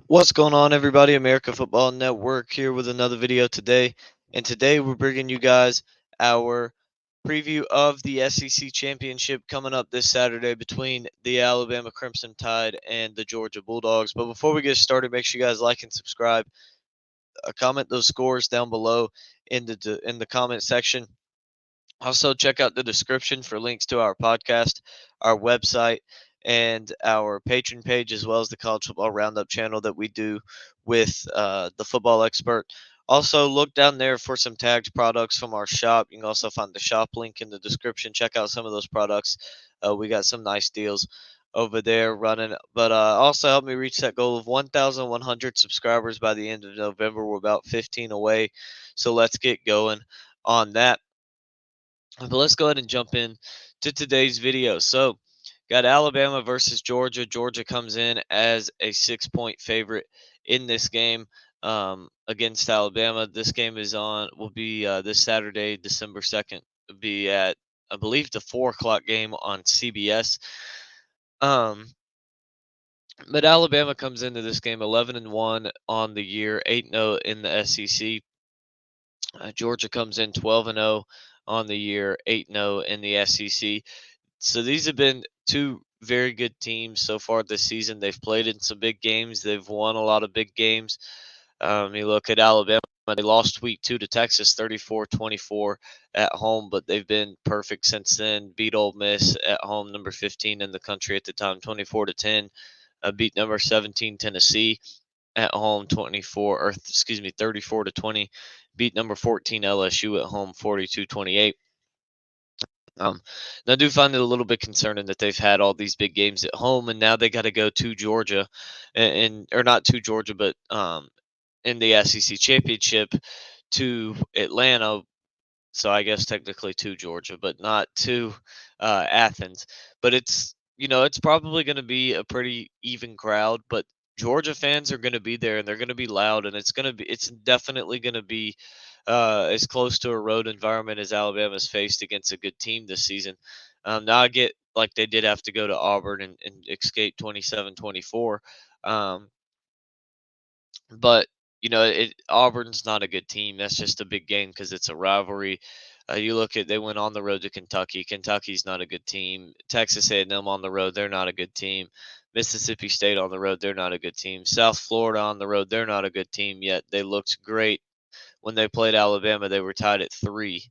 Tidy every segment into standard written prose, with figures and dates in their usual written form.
What's going on, everybody? America Football Network here with another video today. And today we're bringing you guys our preview of the SEC Championship coming up this Saturday between the Alabama Crimson Tide and the Georgia Bulldogs. But before we get started, make sure you guys like and subscribe. Comment those scores down below in the comment section. Also, check out the description for links to our podcast, our website, and our patron page, as well as the College Football Roundup channel that we do with the football expert. Also, look down there for some tagged products from our shop. You can also find the shop link in the description. Check out some of those products. We got some nice deals over there running. But also help me reach that goal of 1,100 subscribers by the end of November. We're about 15 away. So let's get going on that. But let's go ahead and jump in to today's video. So, got Alabama versus Georgia. Georgia comes in as a 6 point favorite in this game against Alabama. This game will be this Saturday, December 2nd. It'll be at, I believe, the 4 o'clock game on CBS. Um, but Alabama comes into this game 11-1 on the year, 8-0 in the SEC. Georgia comes in 12-0 on the year, 8-0 in the SEC. So these have been two very good teams so far this season. They've played in some big games. They've won a lot of big games. You look at Alabama, they lost week 2 to Texas 34-24 at home, but they've been perfect since then. Beat Ole Miss at home, number 15 in the country at the time, 24-10. Beat number 17 Tennessee at home, 34 to 20. Beat number 14 LSU at home, 42-28. And I do find it a little bit concerning that they've had all these big games at home, and now they got to go to Georgia, and or not to Georgia, but in the SEC championship to Atlanta. So I guess technically to Georgia, but not to Athens. But it's probably going to be a pretty even crowd, but Georgia fans are going to be there and they're going to be loud, and it's definitely going to be as close to a road environment as Alabama's faced against a good team this season. Now I get like they did have to go to Auburn and escape 27-24. Um, but Auburn's not a good team. That's just a big game because it's a rivalry. You look at they went on the road to Kentucky. Kentucky's not a good team. Texas A&M on the road, they're not a good team. Mississippi State on the road, they're not a good team. South Florida on the road, they're not a good team yet. They looked great when they played Alabama. They were tied at 3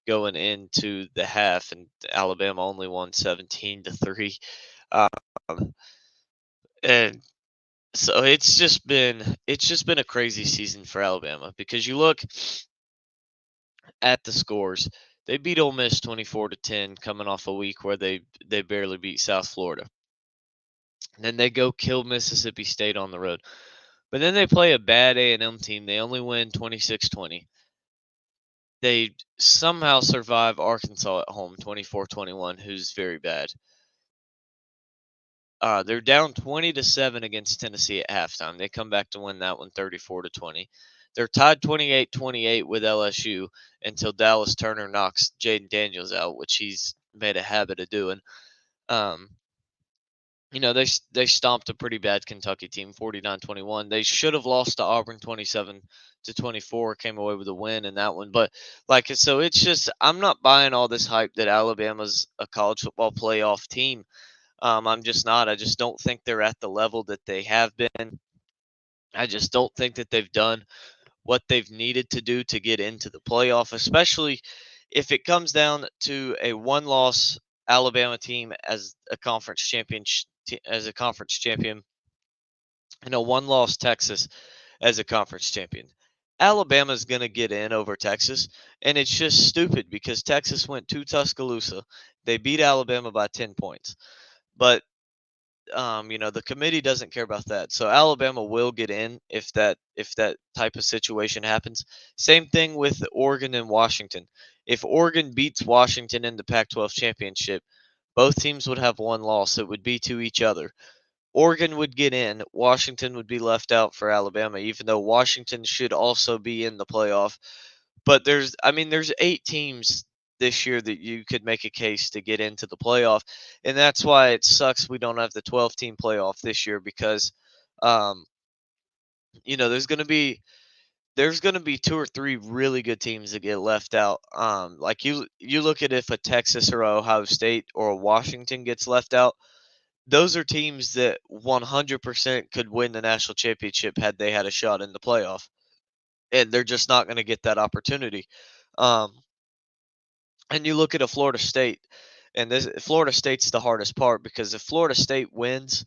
going into the half, and Alabama only won 17-3. Um, and so it's just been a crazy season for Alabama because you look at the scores. They beat Ole Miss 24-10 coming off a week where they barely beat South Florida. And then they go kill Mississippi State on the road. But then they play a bad A&M team. They only win 26-20. They somehow survive Arkansas at home 24-21, who's very bad. They're down 20-7 against Tennessee at halftime. They come back to win that one 34-20. They're tied 28-28 with LSU until Dallas Turner knocks Jaden Daniels out, which he's made a habit of doing. Um, they stomped a pretty bad Kentucky team 49-21. They should have lost to Auburn 27-24, came away with a win in that one. But so it's just I'm not buying all this hype that Alabama's a college football playoff team. I'm just not. I just don't think they're at the level that they have been. I just don't think that they've done what they've needed to do to get into the playoff, especially if it comes down to a one-loss Alabama team as a conference champion, and a one-loss Texas as a conference champion. Alabama's going to get in over Texas, and it's just stupid because Texas went to Tuscaloosa. They beat Alabama by 10 points. But the committee doesn't care about that. So Alabama will get in if that type of situation happens. Same thing with Oregon and Washington. If Oregon beats Washington in the Pac-12 championship, both teams would have one loss. It would be to each other. Oregon would get in. Washington would be left out for Alabama, even though Washington should also be in the playoff. But there's 8 teams this year that you could make a case to get into the playoff, and that's why it sucks we don't have the 12-team playoff this year because there's gonna be two or three really good teams that get left out. Like you look at if a Texas or a Ohio State or a Washington gets left out, those are teams that 100% could win the national championship had they had a shot in the playoff, and they're just not going to get that opportunity. Um, and you look at a Florida State, and this Florida State's the hardest part because if Florida State wins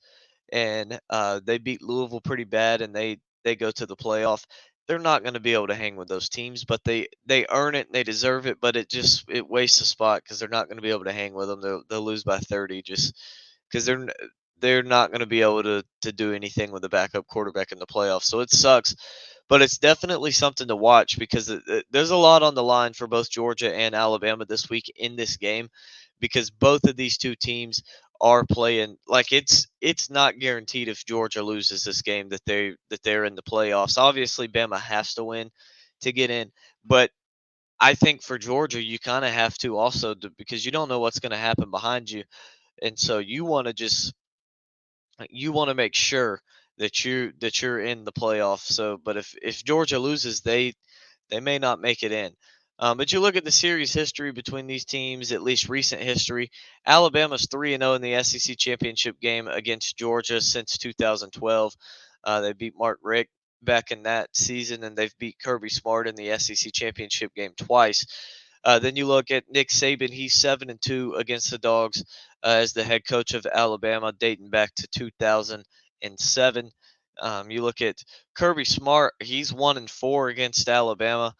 and they beat Louisville pretty bad and they go to the playoff, they're not going to be able to hang with those teams, but they earn it and they deserve it. But it wastes a spot because they're not going to be able to hang with them. They'll lose by 30 just because they're not going to be able to do anything with a backup quarterback in the playoffs. So it sucks, but it's definitely something to watch because there's a lot on the line for both Georgia and Alabama this week in this game because both of these two teams are playing like it's not guaranteed if Georgia loses this game that they're in the playoffs. Obviously, Bama has to win to get in, but I think for Georgia, you kind of have to also because you don't know what's going to happen behind you, and so you want to make sure that you're in the playoff. So, but if Georgia loses, they may not make it in. But you look at the series history between these teams, at least recent history. Alabama's 3-0 in the SEC championship game against Georgia since 2012. They beat Mark Richt back in that season, and they've beat Kirby Smart in the SEC championship game twice. Then you look at Nick Saban; he's 7-2 against the Dogs as the head coach of Alabama, dating back to 2007. You look at Kirby Smart; he's 1-4 against Alabama.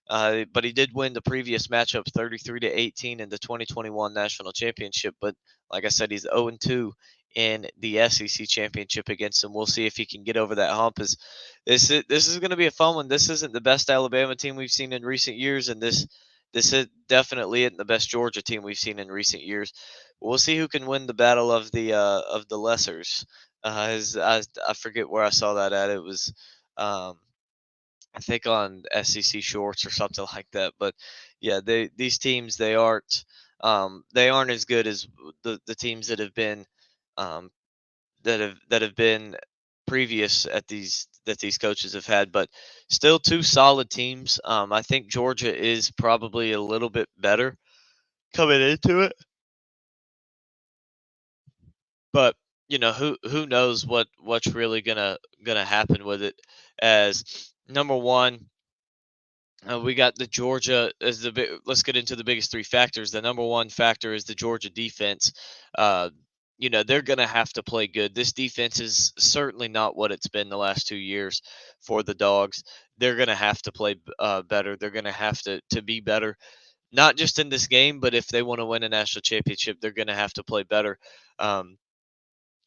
But he did win the previous matchup 33-18 in the 2021 national championship. But like I said, he's 0-2 in the SEC championship against him. We'll see if he can get over that hump. This is going to be a fun one. This isn't the best Alabama team we've seen in recent years, and this is definitely isn't the best Georgia team we've seen in recent years. We'll see who can win the battle of the lessers. I forget where I saw that at. It was um, I think on SEC Shorts or something like that. But yeah, these teams they aren't as good as the teams um, that have been previous at these that these coaches have had. But still two solid teams. I think Georgia is probably a little bit better coming into it, but who knows what's really gonna happen with it as number one. We got the Georgia as the big. Let's get into the biggest three factors. The number one factor is the Georgia defense. Uh, they're going to have to play good. This defense is certainly not what it's been the last 2 years for the Dogs. They're going to have to play better. They're going to have to be better, not just in this game, but if they want to win a national championship, they're going to have to play better. Um,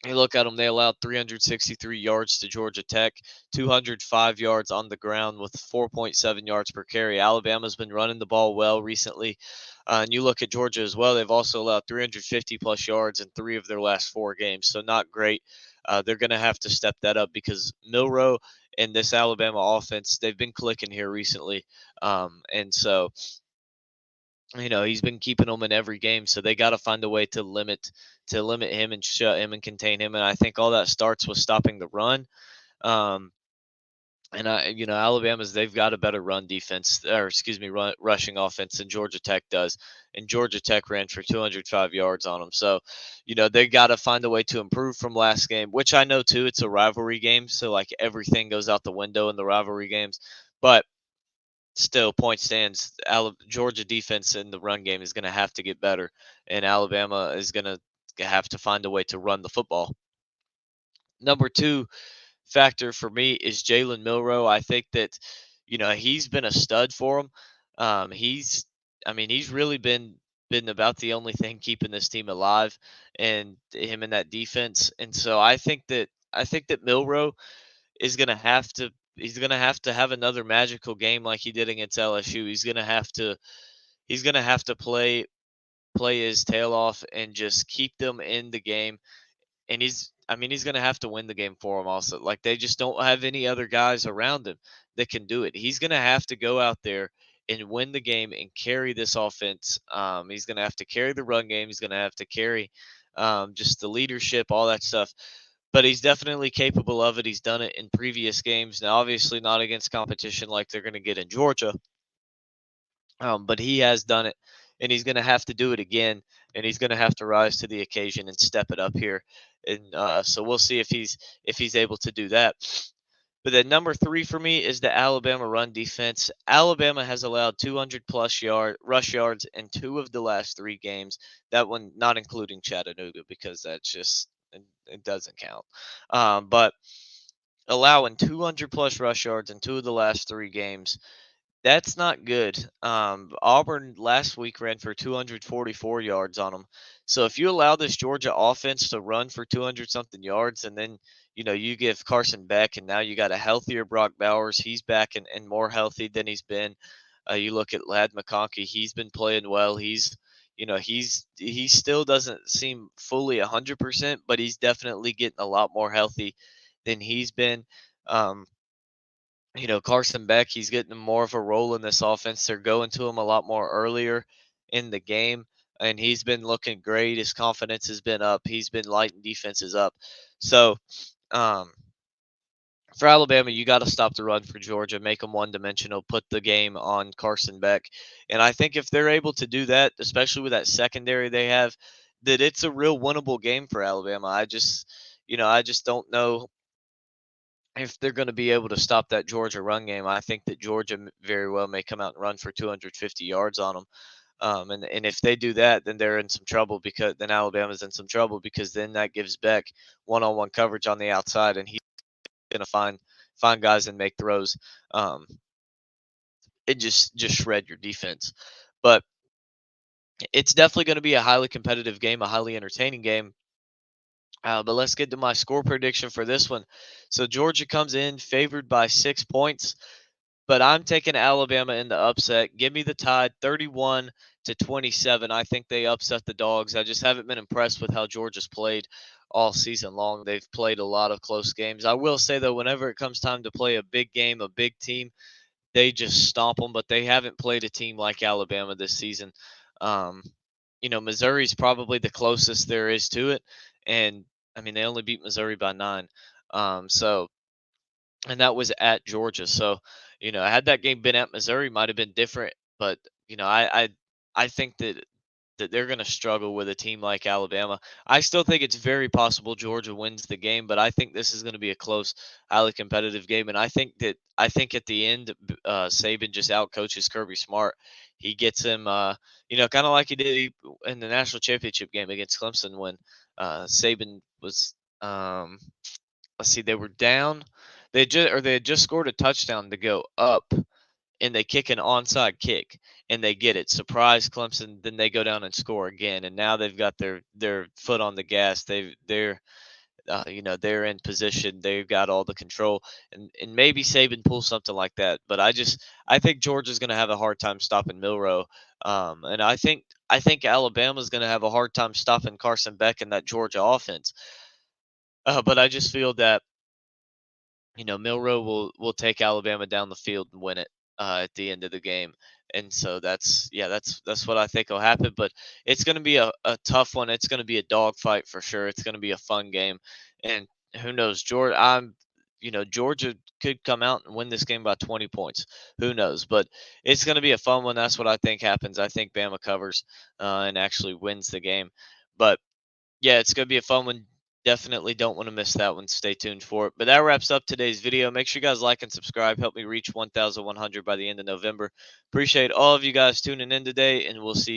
you look at them, they allowed 363 yards to Georgia Tech, 205 yards on the ground with 4.7 yards per carry. Alabama's been running the ball well recently. And you look at Georgia as well, they've also allowed 350 plus yards in three of their last four games. So, not great. They're going to have to step that up because Milrow and this Alabama offense, they've been clicking here recently. And so, he's been keeping them in every game, so they got to find a way to limit him and shut him and contain him. And I think all that starts with stopping the run. Um, Alabama's they've got a better run defense, or excuse me, rushing offense than Georgia Tech does. And Georgia Tech ran for 205 yards on them. So, they got to find a way to improve from last game, which I know too. It's a rivalry game, so like everything goes out the window in the rivalry games. But still, point stands. Georgia defense in the run game is going to have to get better, and Alabama is going to have to find a way to run the football. Number two factor for me is Jalen Milrow. I think that he's been a stud for him. He's really been about the only thing keeping this team alive, and him in that defense. And so I think that Milrow is going to have to he's going to have another magical game like he did against LSU. He's going to have to play his tail off and just keep them in the game. And he's going to have to win the game for them also. Like they just don't have any other guys around him that can do it. He's going to have to go out there and win the game and carry this offense. He's going to have to carry the run game. He's going to have to carry just the leadership, all that stuff. but he's definitely capable of it. He's done it in previous games. Now, obviously, not against competition like they're going to get in Georgia, but he has done it, and he's going to have to do it again, and he's going to have to rise to the occasion and step it up here. And so we'll see if he's able to do that. But then number three for me is the Alabama run defense. Alabama has allowed 200 plus rush yards in two of the last three games. That one not including Chattanooga because that's just it doesn't count. But allowing 200 plus rush yards in two of the last three games, that's not good. Auburn last week ran for 244 yards on them. So if you allow this Georgia offense to run for 200 something yards, and then you give Carson Beck, and now you got a healthier Brock Bowers. He's back and more healthy than he's been. You look at Lad McConkey. He's been playing well. He still doesn't seem fully 100%, but he's definitely getting a lot more healthy than he's been. Um, Carson Beck, he's getting more of a role in this offense. They're going to him a lot more earlier in the game, and he's been looking great. His confidence has been up. He's been lighting defenses up. So, um, for Alabama, you got to stop the run for Georgia, make them one dimensional, put the game on Carson Beck. And I think if they're able to do that, especially with that secondary they have, that it's a real winnable game for Alabama. I just don't know if they're going to be able to stop that Georgia run game. I think that Georgia very well may come out and run for 250 yards on them. And if they do that, then they're in some trouble because then Alabama's in some trouble because then that gives Beck one-on-one coverage on the outside, and he's going to find guys and make throws. Um, it just shred your defense. But it's definitely going to be a highly competitive game, a highly entertaining game. But let's get to my score prediction for this one. So Georgia comes in favored by 6 points, but I'm taking Alabama in the upset. Give me the Tide 31-27. I think they upset the Dogs. I just haven't been impressed with how Georgia's played all season long. They've played a lot of close games. I will say, though, whenever it comes time to play a big game, a big team, they just stomp them, but they haven't played a team like Alabama this season. Um, Missouri's probably the closest there is to it, and I mean they only beat Missouri by 9. So and that was at Georgia. So, had that game been at Missouri, might have been different. But I think that they're going to struggle with a team like Alabama. I still think it's very possible Georgia wins the game, but I think this is going to be a close, highly competitive game. And I think at the end, Saban just outcoaches Kirby Smart. He gets him, kind of like he did in the national championship game against Clemson when Saban was. Let's see, they were down. They had just scored a touchdown to go up, and they kick an onside kick and they get it. Surprise Clemson, then they go down and score again, and now they've got their foot on the gas. They're in position. They've got all the control, and maybe Saban pulls something like that. But I think Georgia's going to have a hard time stopping Milroe, and I think Alabama's going to have a hard time stopping Carson Beck and that Georgia offense. But I just feel that Milroe will take Alabama down the field and win it at the end of the game. And so that's what I think will happen. But it's going to be a tough one. It's going to be a dogfight for sure. It's going to be a fun game, and who knows, Georgia could come out and win this game by 20 points. Who knows? But it's going to be a fun one. That's what I think happens. I think Bama covers and actually wins the game. But yeah, it's going to be a fun one. Definitely don't want to miss that one. Stay tuned for it. But that wraps up today's video. Make sure you guys like and subscribe. Help me reach 1,100 by the end of November. Appreciate all of you guys tuning in today, and we'll see